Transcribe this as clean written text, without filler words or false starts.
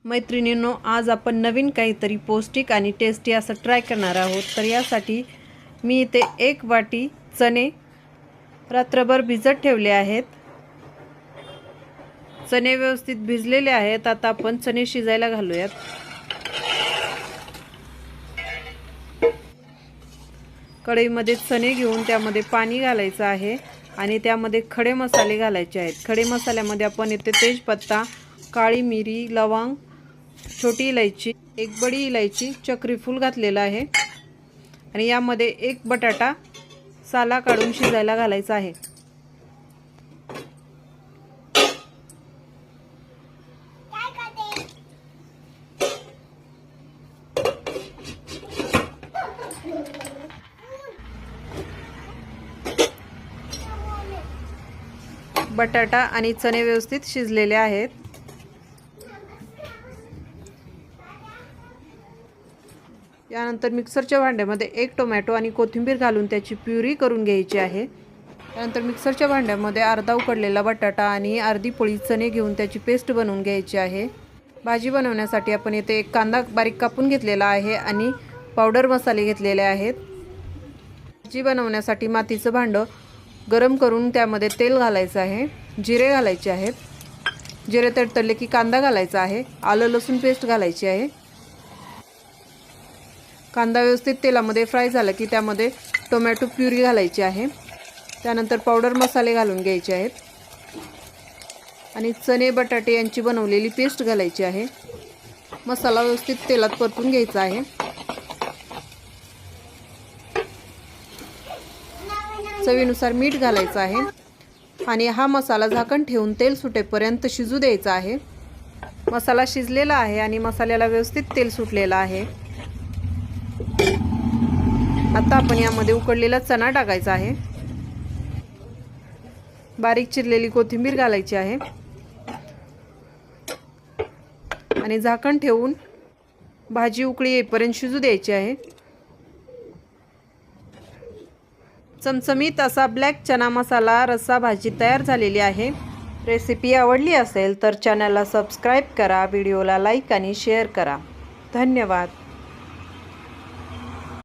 मैत्रिणींनो, आज आपण नवीन काहीतरी पौष्टिक आणि टेस्टी असं ट्राय करणार आहोत। तर यासाठी मी इथे 1 वाटी चणे रात्रभर भिजत ठेवले आहेत। चणे व्यवस्थित भिजलेले आहेत। आता आपण चणे शिजायला घालूयात। कढईमध्ये चणे घेऊन त्यामध्ये पाणी घालायचं आहे आणि त्यामध्ये खडे मसाले घालायचे आहेत। खडे मसाल्यामध्ये आपण इथे तेजपत्ता, काळी मिरी, लवंग, छोटी इलायची, एक बडी इलायची, चक्रीफूल घातलेला आहे आणि यामध्ये एक बटाटा साला काढून शिजायला घालायचा आहे। बटाटा आणि चणे व्यवस्थित शिजलेले आहेत। यानंतर मिक्सरच्या भांड्यामध्ये 1 टोमॅटो आणि कोथिंबीर घालून त्याची प्युरी करून घ्यायची आहे। त्यानंतर मिक्सरच्या भांड्यामध्ये अर्धा उकडलेला बटाटा आणि अर्धी पोळी चणे घेऊन त्याची पेस्ट बनवून घ्यायची आहे। भाजी बनवण्यासाठी आपण येथे 1 कांदा बारीक कापून घेतलेला आहे आणि पावडर मसाले घेतलेले आहेत। भाजी बनवण्यासाठी मातीचं भांडं गरम करून त्यामध्ये तेल घालायचं आहे, जिरे घालायचे आहेत। जिरे तडतडले की कांदा घालायचा आहे, आलं लसूण पेस्ट घालायची आहे। कांदा व्यवस्थित तेलामध्ये फ्राय झाला की त्यामध्ये टोमॅटो प्युरी घालायची आहे। त्यानंतर पावडर मसाले घालून घ्यायचे आहेत आणि चणे बटाटे यांची बनवलेली पेस्ट घालायची आहे। मसाला व्यवस्थित तेलात परतून घ्यायचा आहे। चवीनुसार मीठ घालायचं आहे आणि हा मसाला झाकण ठेवून तेल सुटेपर्यंत शिजू द्यायचा आहे। मसाला शिजलेला आहे आणि मसाल्याला व्यवस्थित तेल सुटलेलं आहे। आता आपण यामध्ये उकडलेला चणा टाकायचा आहे, बारीक चिरलेली कोथिंबीर घालायची आहे आणि झाकण ठेवून भाजी उकळी येईपर्यंत शिजू द्यायची आहे। चमचमीत असा ब्लॅक चना मसाला रस्सा भाजी तयार झालेली आहे। रेसिपी आवडली असेल तर चॅनलला सबस्क्राईब करा, व्हिडिओला लाईक आणि शेअर करा। धन्यवाद।